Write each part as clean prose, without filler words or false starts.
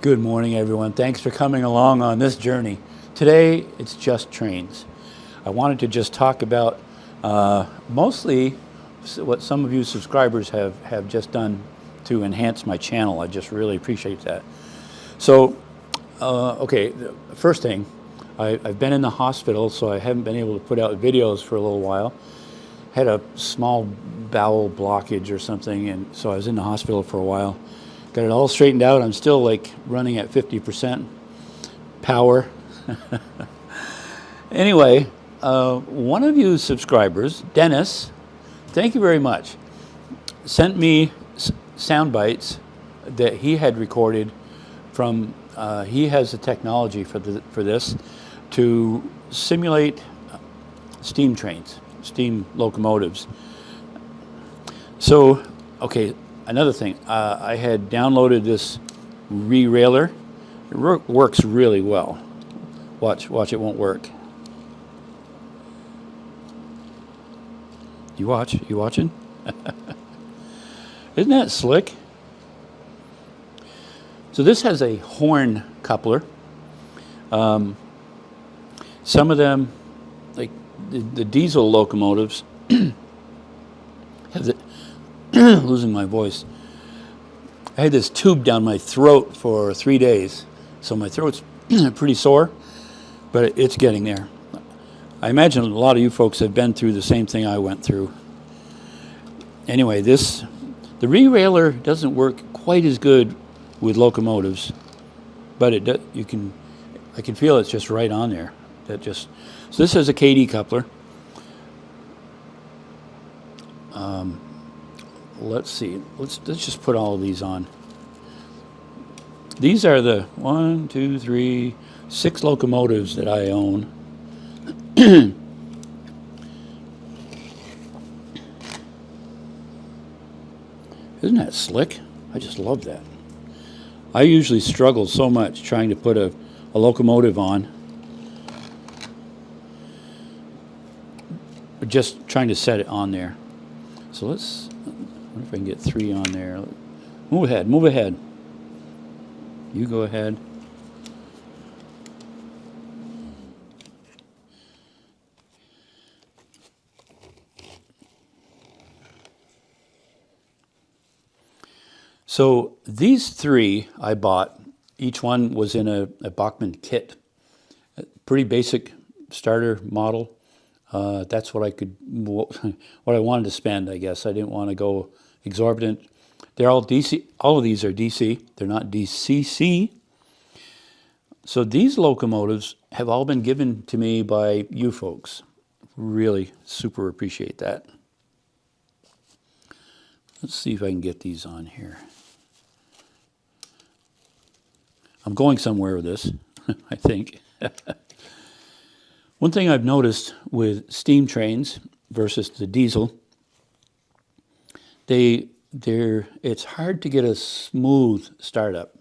Good morning, everyone. Thanks for coming along on this journey. Today, it's just trains. I wanted to just talk about mostly what some of you subscribers have just done to enhance my channel. I just really appreciate that. So, okay, the first thing, I've been in the hospital, so I haven't been able to put out videos for a little while. Had a small bowel blockage or something, and so I was in the hospital for a while. Got it all straightened out. I'm still like running at 50% power. Anyway, one of you subscribers, Dennis, thank you very much, sent me sound bites that he had recorded from, he has the technology for this to simulate steam trains, steam locomotives. So, okay, another thing, I had downloaded this re-railer. It works really well. Watch, it won't work. You watching? Isn't that slick? So this has a horn coupler. Some of them, like the diesel locomotives, have the losing my voice. I had this tube down my throat for 3 days, so my throat's pretty sore, but it's getting there. I imagine a lot of you folks have been through the same thing I went through. Anyway, the re-railer doesn't work quite as good with locomotives, but I can feel it's just right on there. So this has a KD coupler. Let's see. Let's just put all of these on. These are the 6 locomotives that I own. Isn't that slick? I just love that. I usually struggle so much trying to put a locomotive on. Just trying to set it on there. So I wonder if I can get 3 on there. Move ahead. You go ahead. So these 3 I bought. Each one was in a Bachmann kit. A pretty basic starter model. That's what what I wanted to spend, I guess. I didn't want to go exorbitant. They're all DC. All of these are DC. They're not DCC. So these locomotives have all been given to me by you folks. Really super appreciate that. Let's see if I can get these on here. I'm going somewhere with this, I think. One thing I've noticed with steam trains versus the diesel, it's hard to get a smooth startup.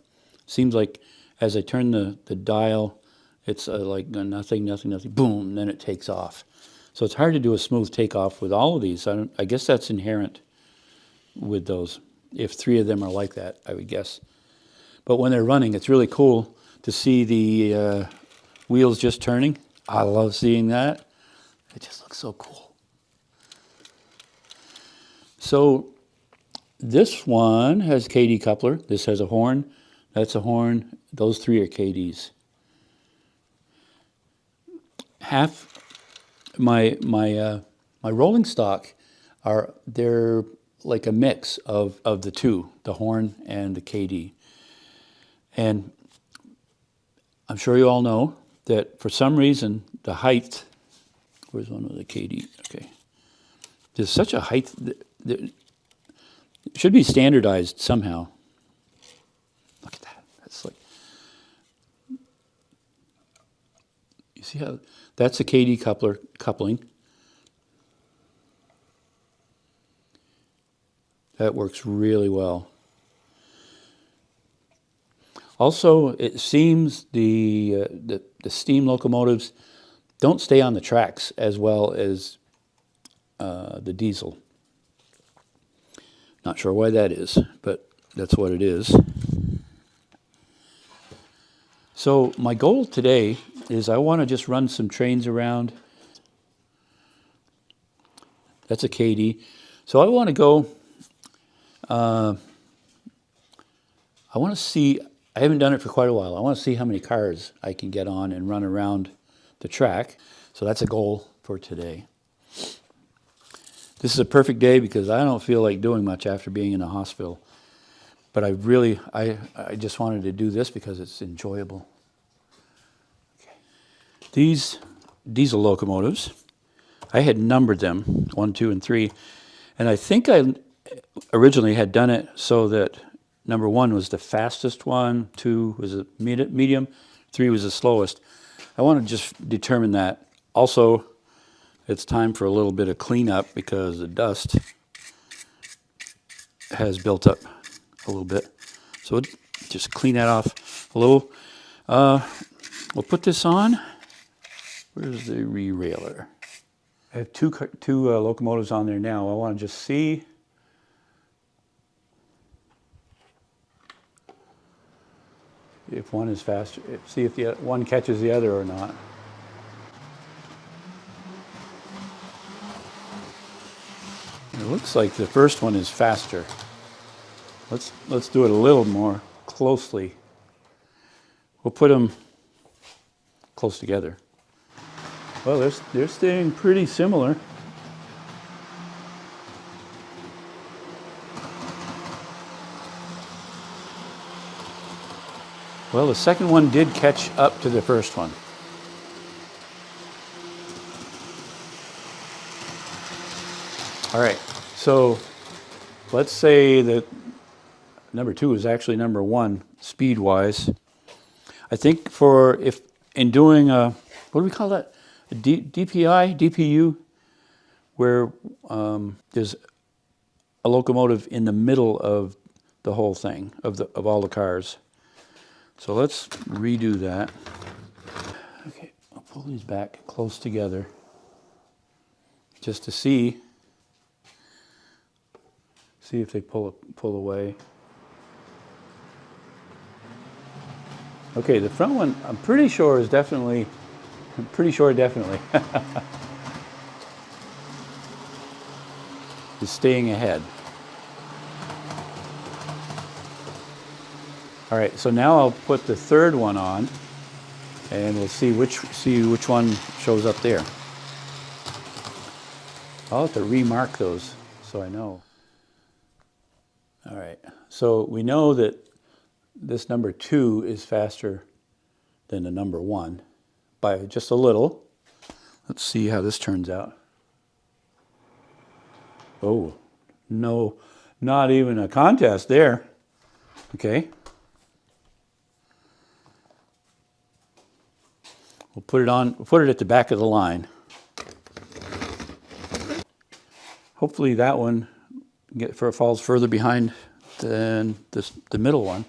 Seems like as I turn the dial, it's like nothing, boom, then it takes off. So it's hard to do a smooth takeoff with all of these. I guess that's inherent with those. If 3 of them are like that, I would guess. But when they're running, it's really cool to see the wheels just turning. I love seeing that. It just looks so cool. So this one has KD coupler. This has a horn. That's a horn. Those 3 are KDs. Half my rolling stock they're like a mix of the 2. the horn and the KD. And I'm sure you all know that for some reason the height, where's one of the KD? Okay. There's such a height, it should be standardized somehow. Look at that. That's like, you see how, that's a KD coupling. That works really well. Also, it seems the steam locomotives don't stay on the tracks as well as the diesel. Not sure why that is, but that's what it is. So my goal today is I want to just run some trains around. That's a KD. So I want to go, I want to see, I haven't done it for quite a while. I want to see how many cars I can get on and run around the track. So that's a goal for today. This is a perfect day because I don't feel like doing much after being in the hospital. But I just wanted to do this because it's enjoyable. Okay. These diesel locomotives, I had numbered them, 1, 2, and 3. And I think I originally had done it so that number 1 was the fastest one, 2 was a medium, 3 was the slowest. I want to just determine that. Also, it's time for a little bit of cleanup because the dust has built up a little bit. So just clean that off a little. We'll put this on. Where's the re-railer? I have two locomotives on there now. I want to just see. If one is faster, see if the one catches the other or not. It looks like the first one is faster. Let's do it a little more closely. We'll put them close together. Well, they're staying pretty similar. Well, the second one did catch up to the first one. All right, so let's say that number 2 is actually number 1 speed-wise. I think if in doing what do we call that? A DPU, where there's a locomotive in the middle of the whole thing, of all the cars. So let's redo that. Okay, I'll pull these back close together just to see if they pull away. Okay, the front one I'm pretty sure definitely is staying ahead. All right, so now I'll put the third one on, and we'll see which one shows up there. I'll have to remark those so I know. All right, so we know that this number 2 is faster than the number 1 by just a little. Let's see how this turns out. Oh, no, not even a contest there. Okay. We'll put it at the back of the line. Hopefully that one falls further behind than the middle one.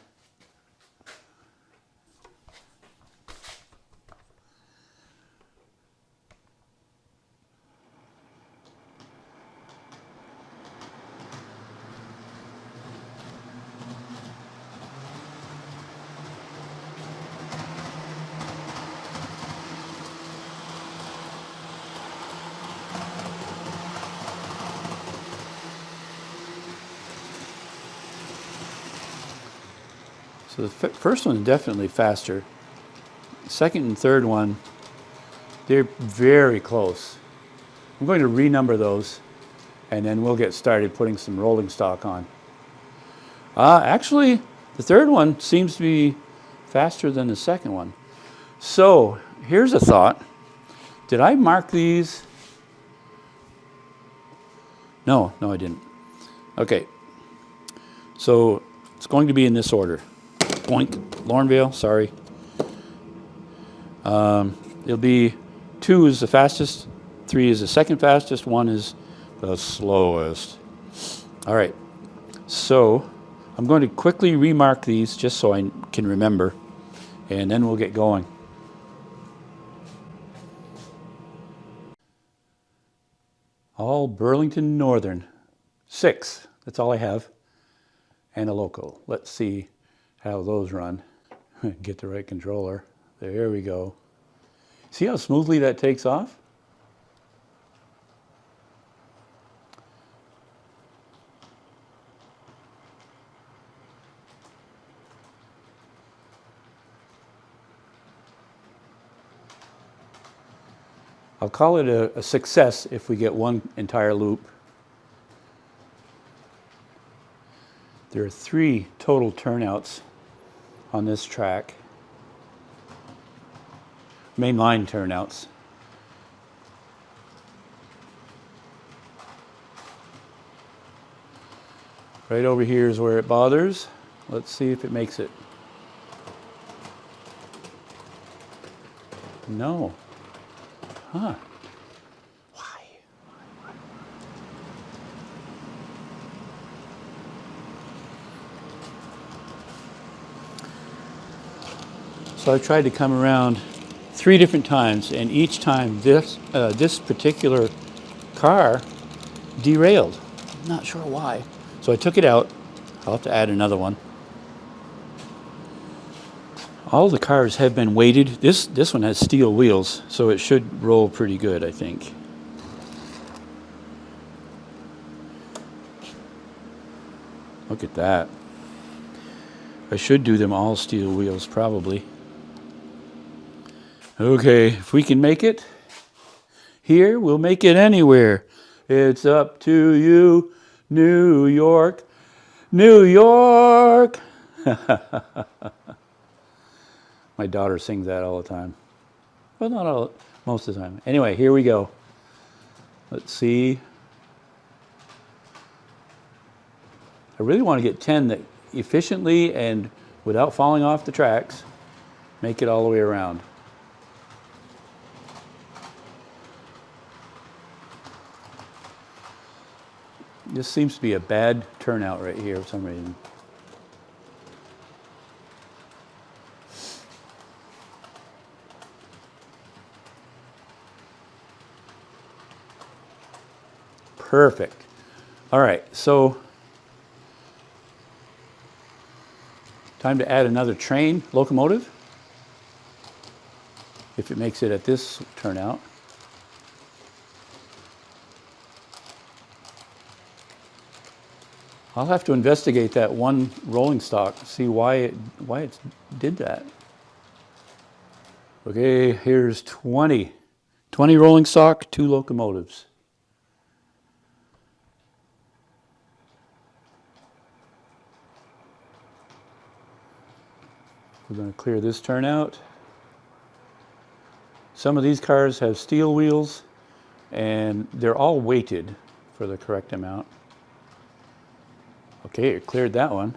So the first one is definitely faster. The second and third one, they're very close. I'm going to renumber those, and then we'll get started putting some rolling stock on. Actually, the third one seems to be faster than the second one. So here's a thought. Did I mark these? No, I didn't. Okay. So it's going to be in this order. Boink, Lornvale, sorry. It'll be 2 is the fastest, 3 is the second fastest, 1 is the slowest. All right. So I'm going to quickly remark these just so I can remember, and then we'll get going. All Burlington Northern. 6. That's all I have. And a local. Let's see how those run. Get the right controller. There we go. See how smoothly that takes off? I'll call it a success if we get one entire loop. There are 3 total turnouts on this track. Main line turnouts. Right over here is where it bothers. Let's see if it makes it. No. Huh. Why? So I tried to come around 3 different times, and each time this particular car derailed. I'm not sure why. So I took it out. I'll have to add another one. All the cars have been weighted. This one has steel wheels, so it should roll pretty good, I think. Look at that. I should do them all steel wheels, probably. Okay, if we can make it here, we'll make it anywhere. It's up to you, New York, New York. My daughter sings that all the time. Well, not all, most of the time. Anyway, here we go. Let's see. I really want to get 10 that efficiently and without falling off the tracks, make it all the way around. This seems to be a bad turnout right here for some reason. Perfect. All right, so time to add another train locomotive, if it makes it at this turnout. I'll have to investigate that one rolling stock, see why it did that. Okay, here's 20 rolling stock, 2 locomotives. We're going to clear this turnout. Some of these cars have steel wheels, and they're all weighted for the correct amount. Okay, it cleared that one.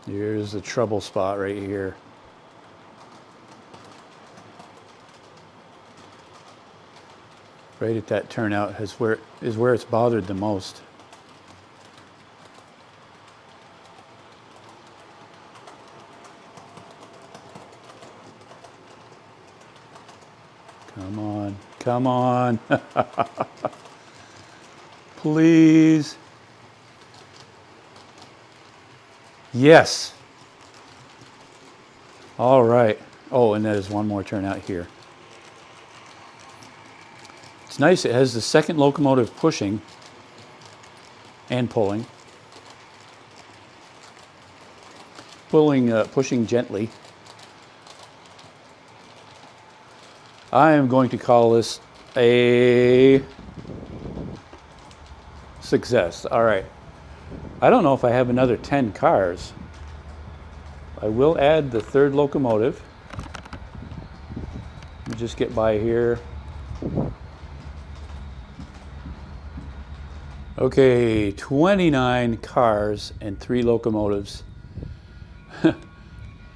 Here's the trouble spot right here. Right at that turnout is where it's bothered the most. Come on, come on. Please. Yes. All right. Oh, and there's one more turnout here. It's nice, it has the second locomotive pushing and pulling. Pushing gently. I am going to call this a success. All right. I don't know if I have another 10 cars. I will add the third locomotive. Let me just get by here. Okay, 29 cars and 3 locomotives.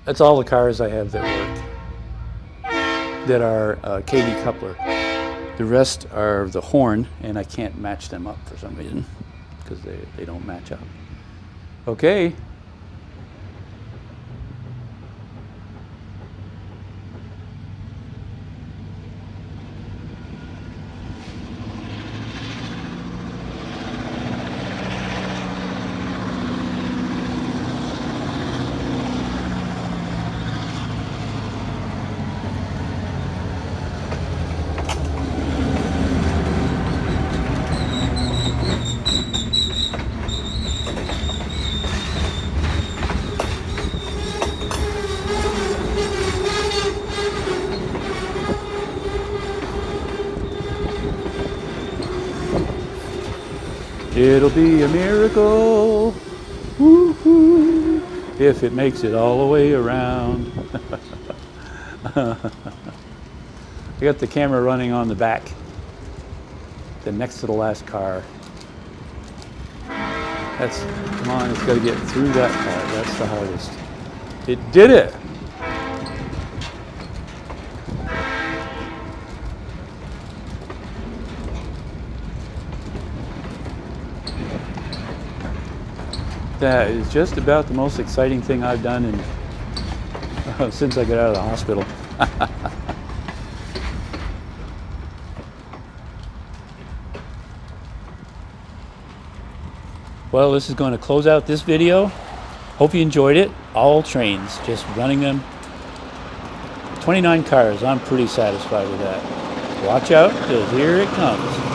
That's all the cars I have that work, that are KD coupler. The rest are the horn, and I can't match them up for some reason because they don't match up. Okay. It'll be a miracle, woo-hoo, if it makes it all the way around. I got the camera running on the back, the next to the last car. Come on, it's got to get through that part. That's the hardest. It did it. That is just about the most exciting thing I've done since I got out of the hospital. Well, this is going to close out this video. Hope you enjoyed it. All trains, just running them. 29 cars. I'm pretty satisfied with that. Watch out, because here it comes.